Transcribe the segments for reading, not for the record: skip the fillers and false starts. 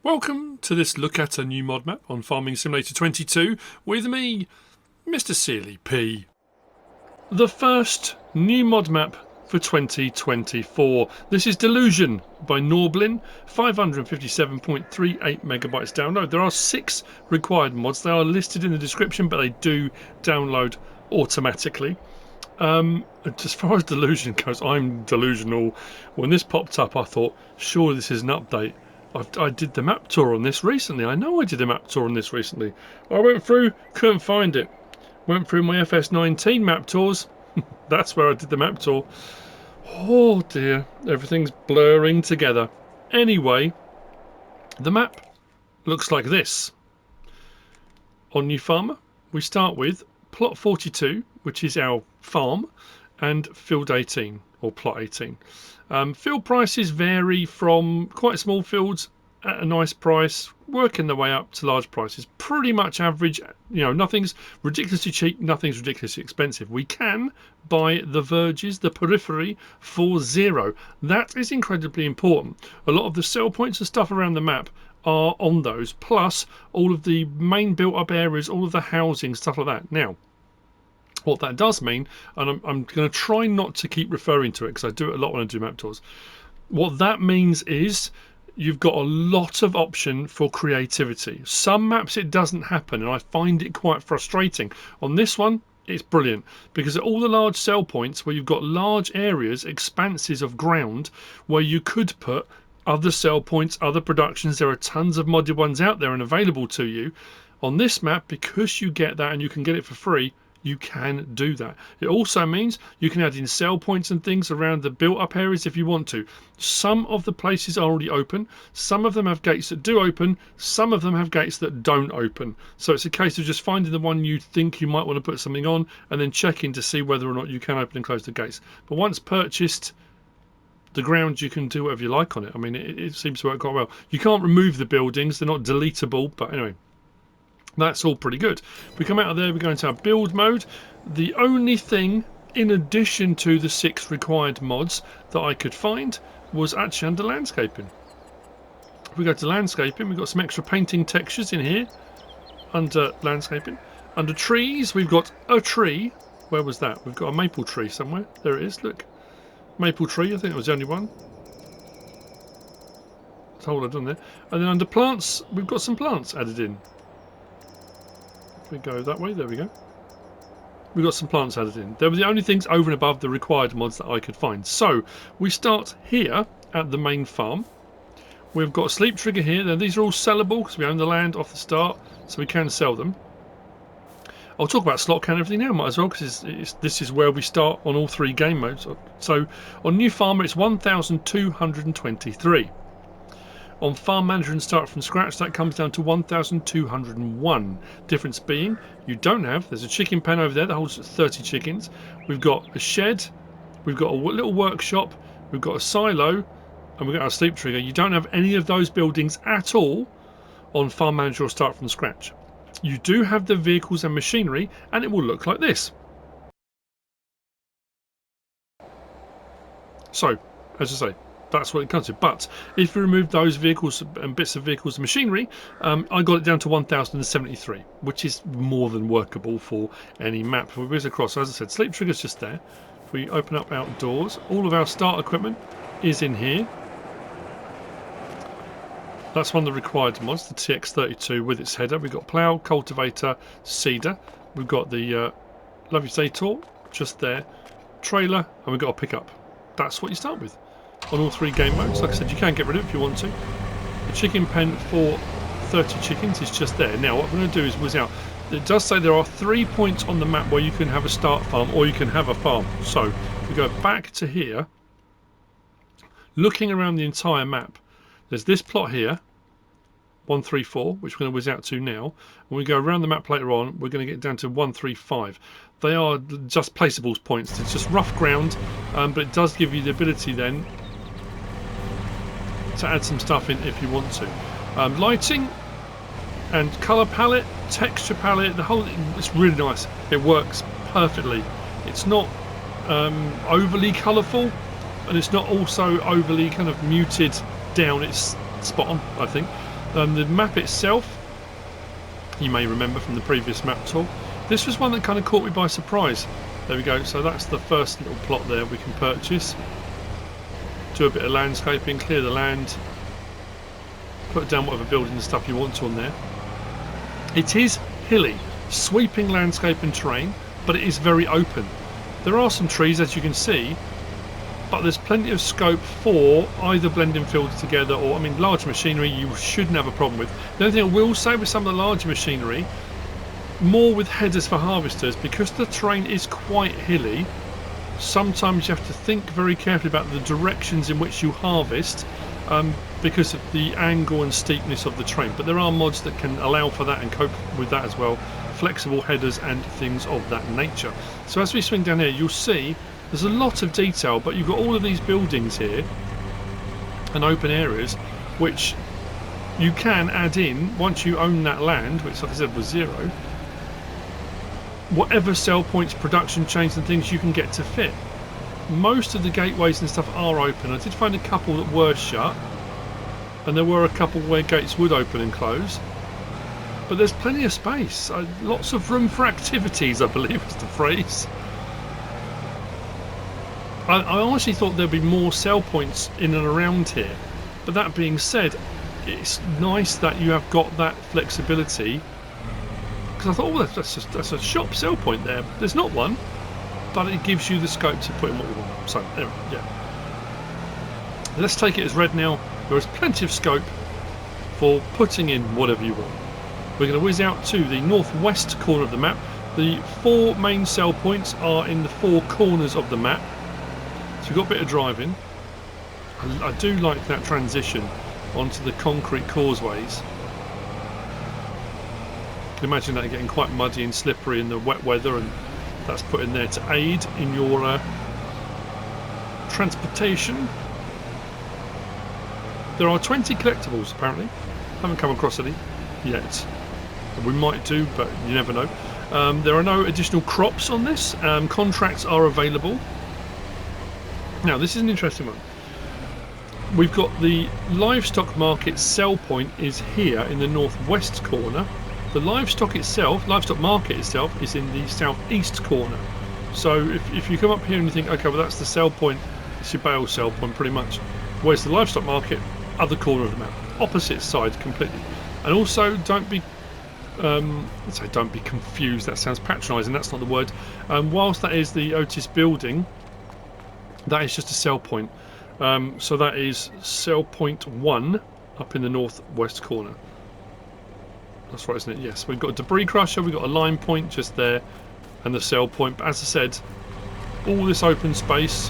Welcome to this look at a new mod map on Farming Simulator 22 with me, MrSealyp. The first new mod map for 2024. This is Delusion by Norblin, 557.38 megabytes download. There are 6 required mods. They are listed in the description, but they do download automatically. As far as Delusion goes, I'm delusional. When this popped up, I thought, sure, this is an update. I did the map tour on this recently. I know I did the map tour on this recently. I went through, couldn't find it. Went through my FS19 map tours. That's where I did the map tour. Oh dear, everything's blurring together. Anyway, the map looks like this. On Reffarmer, we start with plot 42, which is our farm, and field 18, or plot 18. Field prices vary from quite small fields at a nice price, working their way up to large prices. Pretty much average, you know, nothing's ridiculously cheap, nothing's ridiculously expensive. We can buy the verges, the periphery, for 0. That is incredibly important. A lot of the sell points and stuff around the map are on those, plus all of the main built up areas, all of the housing, stuff like that. Now, what that does mean, and I'm going to try not to keep referring to it because I do it a lot when I do map tours. What that means is you've got a lot of option for creativity. Some maps it doesn't happen, and I find it quite frustrating. On this one, it's brilliant because at all the large sell points where you've got large areas, expanses of ground where you could put other sell points, other productions. There are tons of modded ones out there and available to you. On this map, because you get that and you can get it for free, you can do that. It also means you can add in sell points and things around the built up areas if you want to. Some of the places are already open. Some of them have gates that do open. Some of them have gates that don't open. So it's a case of just finding the one you think you might want to put something on and then checking to see whether or not you can open and close the gates. But once purchased the ground, you can do whatever you like on it. I mean, it seems to work quite well. You can't remove the buildings. They're not deletable. But anyway, that's all pretty good. We come out of there, we go into our build mode. The only thing, in addition to the 6 required mods that I could find, was actually under landscaping. If we go to landscaping, we've got some extra painting textures in here. Under landscaping. Under trees, we've got a tree. Where was that? We've got a maple tree somewhere. There it is, look. Maple tree, I think it was the only one. Hold on there. And then under plants, we've got some plants added in. We go that way, there we go. We've got some plants added in. They were the only things over and above the required mods that I could find. So we start here at the main farm. We've got a sleep trigger here. Now these are all sellable because we own the land off the start, so we can sell them. I'll talk about slot count and everything now, might as well, because this is where we start on all 3 game modes. So on Reffarmer it's 1,223. On Farm Manager and Start from Scratch, that comes down to 1,201. Difference being, you don't have, there's a chicken pen over there that holds 30 chickens. We've got a shed, we've got a little workshop, we've got a silo, and we've got our sleep trigger. You don't have any of those buildings at all on Farm Manager or Start from Scratch. You do have the vehicles and machinery, and it will look like this. So, as I say, that's what it comes to. But if you remove those vehicles and bits of vehicles and machinery, I got it down to 1,073, which is more than workable for any map. If we whiz across, so as I said, sleep trigger's just there. If we open up outdoors, all of our start equipment is in here. That's one of the required mods, the TX32 with its header. We've got plough, cultivator, seeder. We've got the Levisator just there, trailer, and we've got a pickup. That's what you start with on all 3 game modes. Like I said, you can get rid of it if you want to. The chicken pen for 30 chickens is just there. Now what I'm going to do is whiz out. It does say there are 3 points on the map where you can have a start farm or you can have a farm. So we go back to here, looking around the entire map. There's this plot here, 134, which we're going to whiz out to now. When we go around the map later on, we're going to get down to 135. They are just placeable points. It's just rough ground, but it does give you the ability then to add some stuff in if you want to. Lighting and colour palette, texture palette, the whole, it's really nice. It works perfectly. It's not overly colourful, and it's not also overly kind of muted down. It's spot on, I think. The map itself, you may remember from the previous map tour, this was one that kind of caught me by surprise. There we go, so that's the first little plot there we can purchase. Do a bit of landscaping, clear the land, put down whatever building and stuff you want to on there. It is hilly, sweeping landscape and terrain, but it is very open. There are some trees, as you can see, but there's plenty of scope for either blending fields together or, I mean, large machinery you shouldn't have a problem with. The only thing I will say with some of the larger machinery, more with headers for harvesters, because the terrain is quite hilly, sometimes you have to think very carefully about the directions in which you harvest, because of the angle and steepness of the terrain. But there are mods that can allow for that and cope with that as well, flexible headers and things of that nature. So as we swing down here, you'll see there's a lot of detail, but you've got all of these buildings here and open areas which you can add in once you own that land, which, like I said, was 0. Whatever sell points, production chains and things you can get to fit. Most of the gateways and stuff are open. I did find a couple that were shut, and there were a couple where gates would open and close, but there's plenty of space. Lots of room for activities, I believe is the phrase. I honestly thought there'd be more sell points in and around here, but that being said, it's nice that you have got that flexibility, because I thought, oh, that's a shop sell point there. There's not one, but it gives you the scope to put in what you want. So anyway, yeah, let's take it as read now. There is plenty of scope for putting in whatever you want. We're going to whiz out to the northwest corner of the map. The 4 main sell points are in the 4 corners of the map. So we've got a bit of driving. I do like that transition onto the concrete causeways. You can imagine that getting quite muddy and slippery in the wet weather, and that's put in there to aid in your transportation. There are 20 collectibles apparently. Haven't come across any yet. We might do, but you never know. There are no additional crops on this. Contracts are available. Now this is an interesting one. We've got the livestock market sell point is here in the northwest corner. The livestock market itself is in the southeast corner. So if you come up here and you think, okay, well that's the sell point, it's your bale sell point pretty much. Where's the livestock market? Other corner of the map, opposite side completely. And also don't be let's say don't be confused, that sounds patronising, that's not the word. Whilst that is the Otis building, that is just a sell point. So that is sell point 1 up in the northwest corner. That's right, isn't it? Yes, we've got a debris crusher, we've got a line point just there, and the sell point. But as I said, all this open space.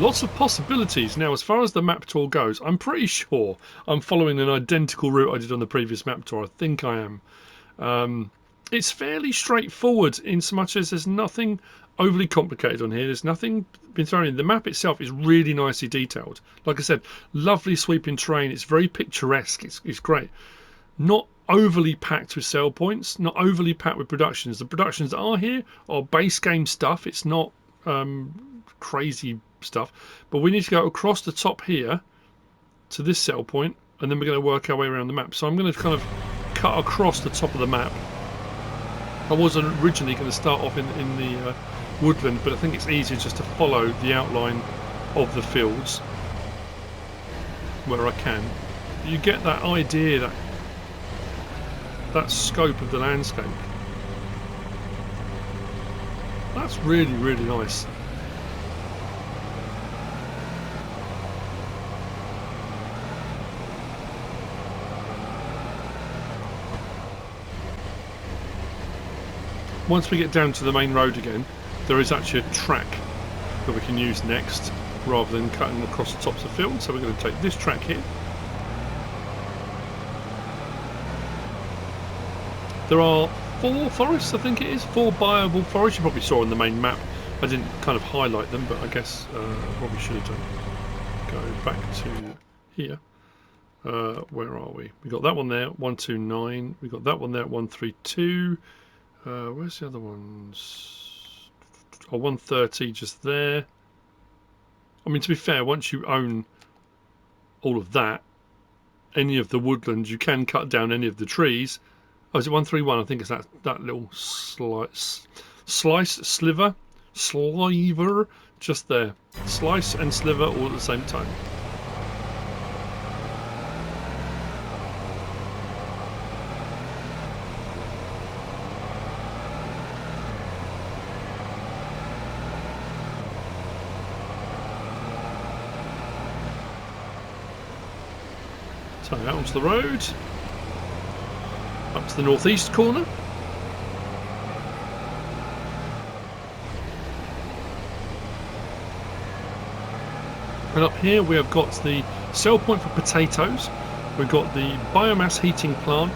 Lots of possibilities. Now, as far as the map tour goes, I'm pretty sure I'm following an identical route I did on the previous map tour. I think I am. It's fairly straightforward in so much as there's nothing overly complicated on here. There's nothing been thrown in. The map itself is really nicely detailed. Like I said, lovely sweeping terrain. It's very picturesque. It's great. Not overly packed with sell points. Not overly packed with productions. The productions that are here are base game stuff. It's not crazy stuff. But we need to go across the top here to this sell point, and then we're going to work our way around the map. So I'm going to kind of cut across the top of the map. I wasn't originally going to start off in the woodland, but I think it's easier just to follow the outline of the fields where I can. You get that idea, that scope of the landscape. That's really, really nice. Once we get down to the main road again, there is actually a track that we can use next, rather than cutting across the tops of fields. So we're going to take this track here. There are 4 forests, I think it is, 4 viable forests. You probably saw on the main map. I didn't kind of highlight them, but I guess probably should have done. Go back to here. Where are we? We got that one there, 129. We got that one there at 132. Where's the other ones? Oh, 130 just there. I mean, to be fair, once you own all of that, any of the woodlands, you can cut down any of the trees. Oh, is it 131? I think it's that little sliver, just there. Slice and sliver all at the same time. So out onto the road, up to the northeast corner. And up here we have got the sell point for potatoes, we've got the biomass heating plant,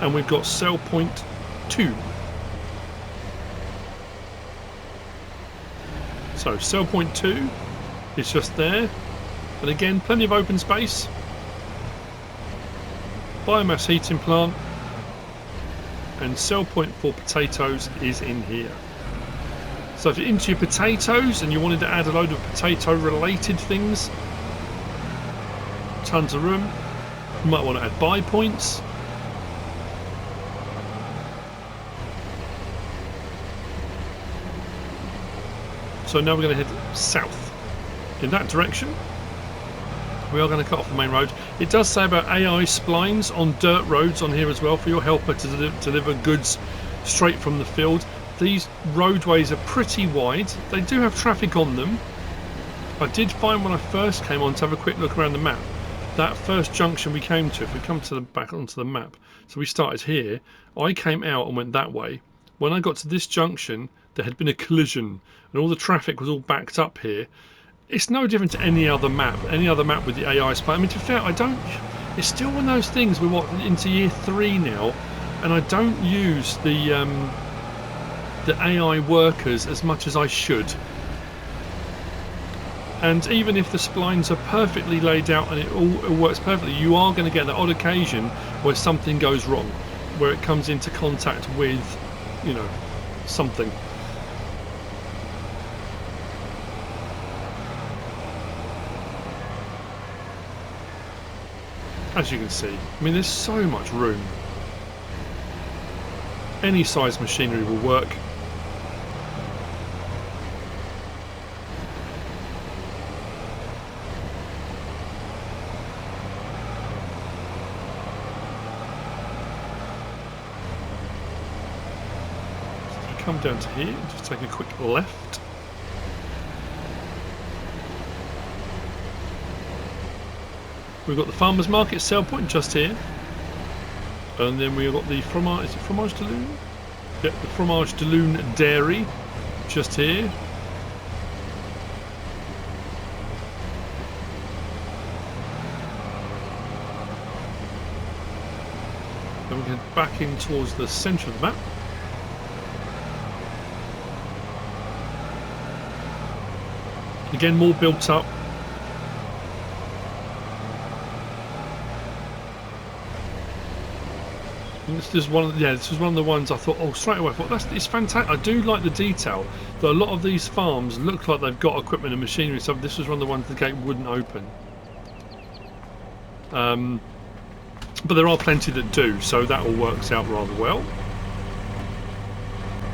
and we've got sell point 2. So sell point 2 is just there, and again plenty of open space. Biomass heating plant and sell point for potatoes is in here. So if you're into your potatoes and you wanted to add a load of potato related things, tons of room. You might want to add buy points. So now we're going to head south in that direction. We are going to cut off the main road. It does say about AI splines on dirt roads on here as well for your helper to deliver goods straight from the field. These roadways are pretty wide. They do have traffic on them. I did find when I first came on to have a quick look around the map, that first junction we came to, if we come to the back onto the map, so we started here, I came out and went that way. When I got to this junction, there had been a collision and all the traffic was all backed up here. It's no different to any other map with the AI spline. I mean, to be fair, it's still one of those things, we're into year 3 now, and I don't use the AI workers as much as I should. And even if the splines are perfectly laid out and it all works perfectly, you are going to get that odd occasion where something goes wrong, where it comes into contact with, you know, something. As you can see, I mean, there's so much room. Any size machinery will work. Come down to here and just take a quick left. We've got the farmers market sell point just here, and then we've got the fromage. Is it fromage de Lune? Yep, the fromage de Lune dairy just here. Then we get back in towards the centre of the map. Again, more built up. This is one of the ones I thought, oh, straight away I thought it's fantastic. I do like the detail. Though a lot of these farms look like they've got equipment and machinery. So this was one of the ones the gate wouldn't open. But there are plenty that do, so that all works out rather well.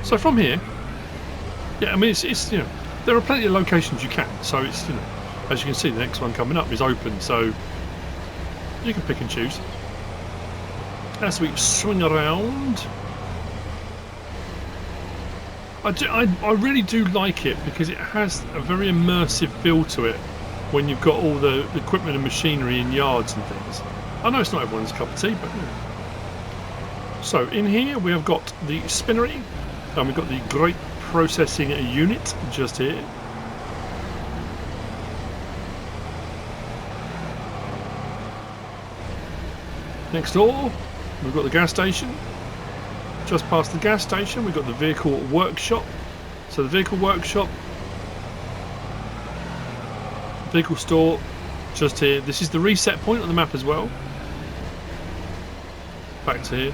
So from here, yeah, I mean it's you know, there are plenty of locations you can. So it's, you know, as you can see, the next one coming up is open, so you can pick and choose. As we swing around, I really do like it because it has a very immersive feel to it when you've got all the equipment and machinery in yards and things. I know it's not everyone's cup of tea, but yeah. So in here we have got the spinnery, and we've got the grape processing unit just here. Next door we've got the gas station. Just past the gas station we've got the vehicle workshop. So the vehicle workshop, vehicle store just here. This is the reset point on the map as well. Back to here.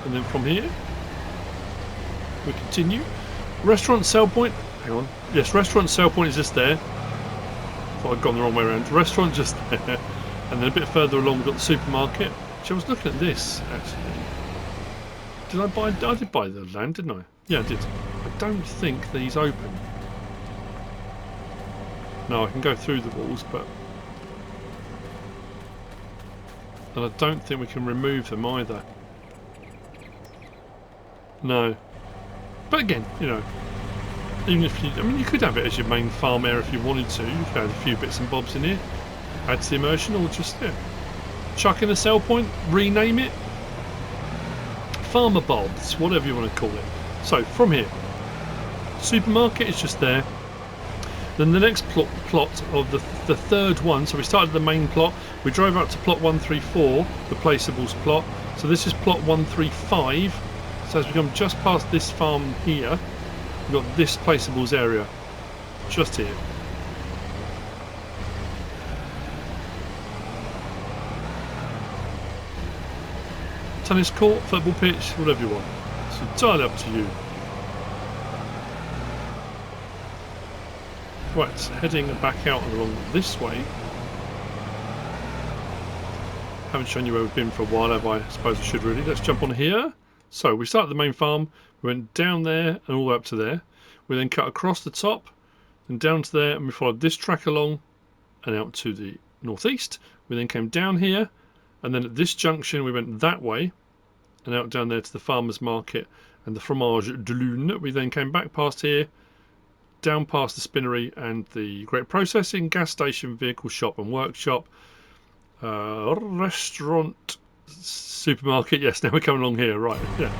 And then from here we continue. Restaurant sell point. Hang on. Yes, restaurant sell point is just there. Thought I'd gone the wrong way around. Restaurant just there. And then a bit further along we've got the supermarket. Which I was looking at this actually. Did I buy? I did buy the land, didn't I? Yeah, I did. I don't think these open. No, I can go through the walls, but... And I don't think we can remove them either. No. But again, you know, even if you... I mean, you could have it as your main farm area if you wanted to. You could add a few bits and bobs in here. Add to the immersion, or just, yeah, chuck in a sell point, rename it. Farmer bulbs, whatever you want to call it. So, from here, supermarket is just there. Then the next plot of the third one, so we started the main plot, we drove up to plot 134, the Placeables plot. So this is plot 135. So as we come just past this farm here, we've got this Placeables area, just here. Tennis court, football pitch, whatever you want. It's entirely up to you. Right, heading back out along this way. Haven't shown you where we've been for a while, have I? I suppose I should really. Let's jump on here. So we started the main farm, we went down there and all the way up to there. We then cut across the top and down to there, and we followed this track along and out to the northeast. We then came down here, and then at this junction we went that way and out down there to the farmer's market and the fromage de lune. We then came back past here, down past the spinnery and the grape processing, gas station, vehicle shop and workshop, restaurant, supermarket. Yes, now we're coming along here, right? Yeah.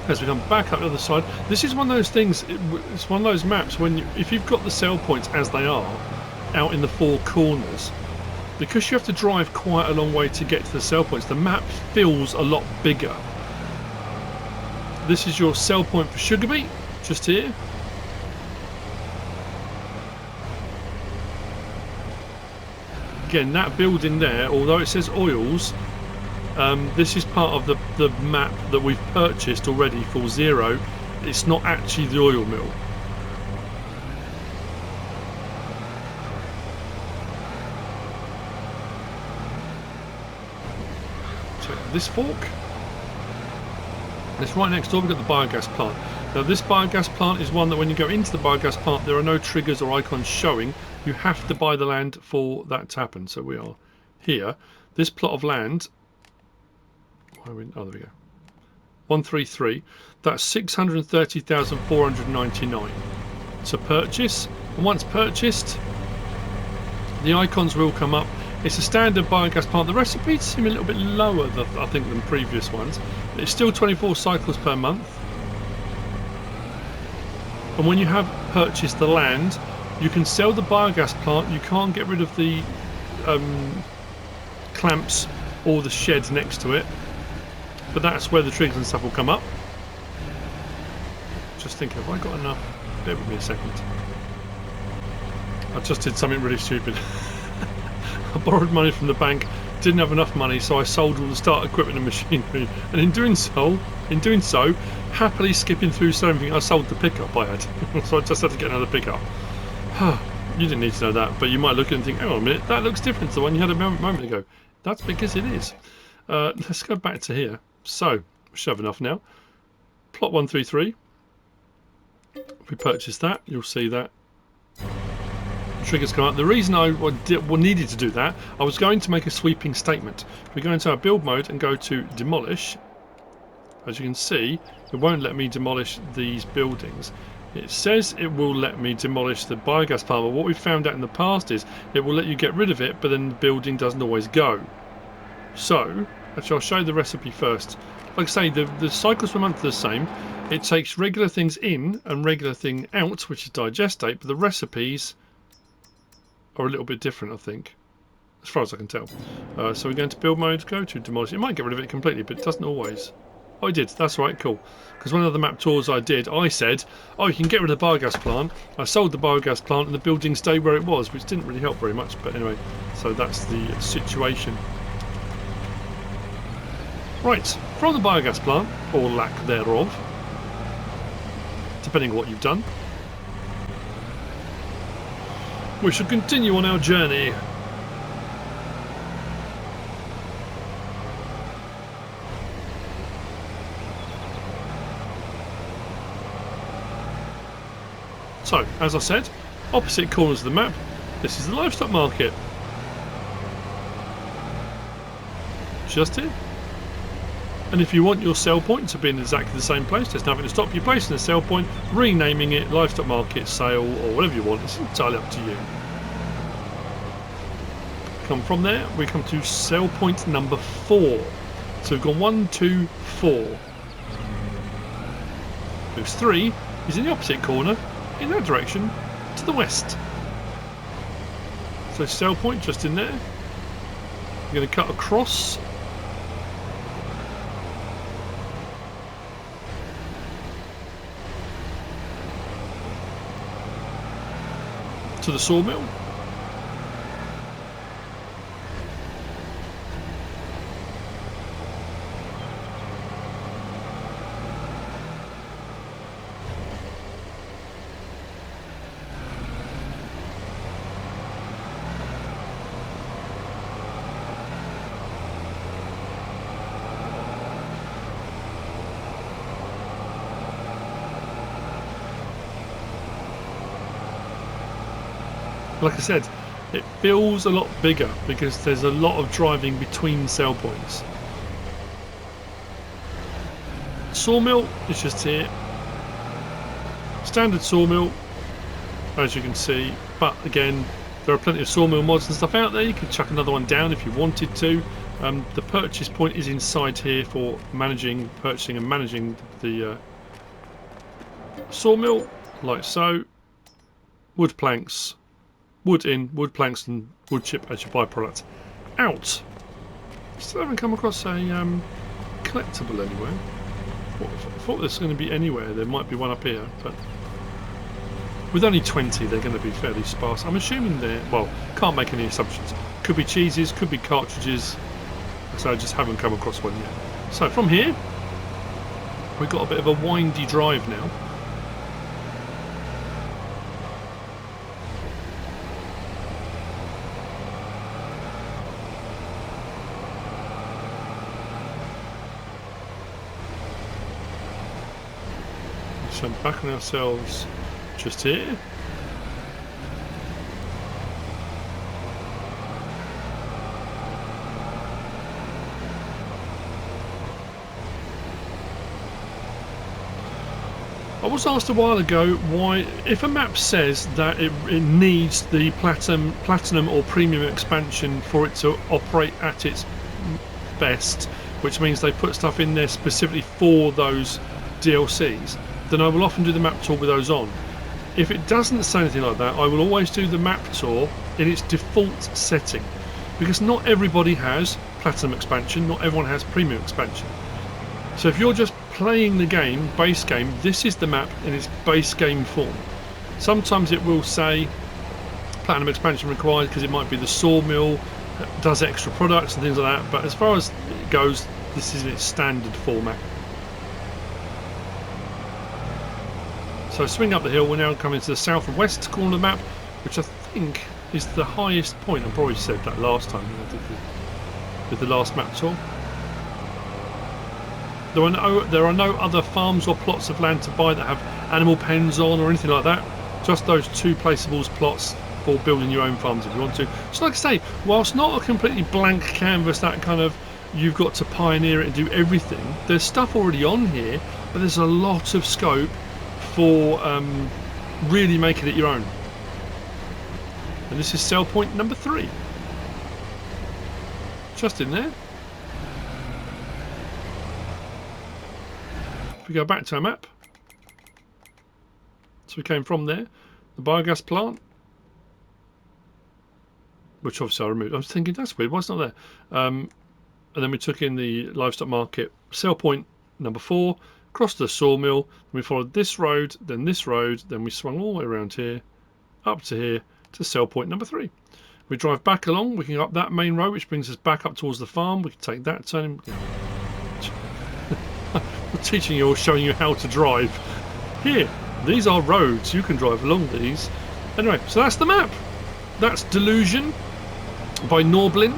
As we come back up the other side, this is one of those things. It's one of those maps when if you've got the sell points as they are out in the four corners, because you have to drive quite a long way to get to the sell points, the map feels a lot bigger. This is your sell point for sugar beet, just here. Again, that building there, although it says oils, this is part of the map that we've purchased already for 0. It's not actually the oil mill. Check this fork. It's right next door. We've got the biogas plant. Now this biogas plant is one that when you go into the biogas plant there are no triggers or icons showing. You have to buy the land for that to happen. So we are here. This plot of land... Oh, there we go. 133. That's 630,499 to purchase. And once purchased, the icons will come up. It's a standard biogas plant. The recipes seem a little bit lower, I think, than previous ones. It's still 24 cycles per month. And when you have purchased the land, you can sell the biogas plant. You can't get rid of the clamps or the sheds next to it. But that's where the triggers and stuff will come up. Just thinking, have I got enough? Bear with me a second. I just did something really stupid. I borrowed money from the bank, didn't have enough money, so I sold all the start equipment and machinery. And in doing so, happily skipping through so everything, I sold the pickup I had. So I just had to get another pickup. You didn't need to know that, but you might look at it and think, hang on a minute, that looks different to the one you had a moment ago. That's because it is. Let's go back to here. So, we should have enough now. Plot 133. If we purchase that, you'll see that triggers come up. The reason I needed to do that, I was going to make a sweeping statement. If we go into our build mode and go to demolish, as you can see, it won't let me demolish these buildings. It says it will let me demolish the biogas plant, but what we've found out in the past is it will let you get rid of it, but then the building doesn't always go. So, Actually, I'll show you the recipe first. Like I say, the cycles per month are the same. It takes regular things in and regular thing out, which is digestate, but the recipes are a little bit different, I think, as far as I can tell. So we're going to build mode, go to demolish. It might get rid of it completely, but it doesn't always. Oh, it did. That's right, cool. Because one of the map tours I did, I said, oh, you can get rid of the biogas plant. I sold the biogas plant and the building stayed where it was, which didn't really help very much. But anyway, so that's the situation. Right, from the biogas plant, or lack thereof, depending on what you've done, we shall continue on our journey. So, as I said, opposite corners of the map, this is the livestock market. Just here. And if you want your sell point to be in exactly the same place, there's nothing to stop you placing a sell point, renaming it livestock market, sale, or whatever you want. It's entirely up to you. Come from there, we come to sell point number 4. So we've gone 1, 2, 4. There's 3 is in the opposite corner, in that direction, to the west. So sell point just in there. We're going to cut across. To the sawmill. Like I said, it feels a lot bigger because there's a lot of driving between sell points. Sawmill is just here. Standard sawmill, as you can see, but again, there are plenty of sawmill mods and stuff out there. You could chuck another one down if you wanted to. The purchase point is inside here for managing, purchasing and managing the sawmill, like so. Wood planks. Wood in, wood planks and wood chip as your byproduct. Out. Still haven't come across a collectible anywhere. I thought there's going to be anywhere. There might be one up here, but with only 20 they're going to be fairly sparse. I'm assuming they're, well, can't make any assumptions. Could be cheeses, could be cartridges, so I just haven't come across one yet. So from here, we've got a bit of a windy drive now. So backing ourselves just here. I was asked a while ago why, if a map says that it needs the platinum or premium expansion for it to operate at its best, which means they put stuff in there specifically for those DLCs, then I will often do the map tour with those on. If it doesn't say anything like that, I will always do the map tour in its default setting, because not everybody has platinum expansion, not everyone has premium expansion. So if you're just playing the game, base game, this is the map in its base game form. Sometimes it will say platinum expansion required because it might be the sawmill that does extra products and things like that, but as far as it goes, this is its standard format. So swing up the hill, we're now coming to the south and west corner of the map, which I think is the highest point. I probably said that last time when I did the last map tour. There are no other farms or plots of land to buy that have animal pens on or anything like that. Just those 2 placeables plots for building your own farms if you want to. So like I say, whilst not a completely blank canvas, that kind of you've got to pioneer it and do everything, there's stuff already on here, but there's a lot of scope for really making it your own. And this is sell point number 3. Just in there. If we go back to our map, so we came from there, the biogas plant, which obviously I removed. I was thinking, that's weird, why it's not there? And then we took in the livestock market, sell point number 4, crossed the sawmill, and we followed this road, then we swung all the way around here, up to here, to sell point number 3. We drive back along, we can go up that main road, which brings us back up towards the farm. We can take that turn. I'm teaching you or showing you how to drive. Here, these are roads, you can drive along these. Anyway, so that's the map. That's Delusion by Norblin.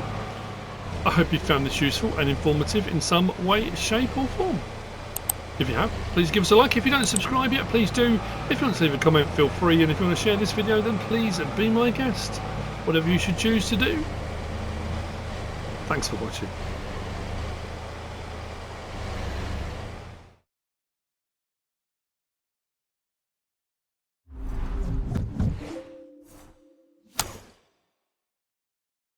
I hope you found this useful and informative in some way, shape or form. If you have, please give us a like. If you don't subscribe yet, please do. If you want to leave a comment, feel free. And if you want to share this video, then please be my guest. Whatever you should choose to do. Thanks for watching.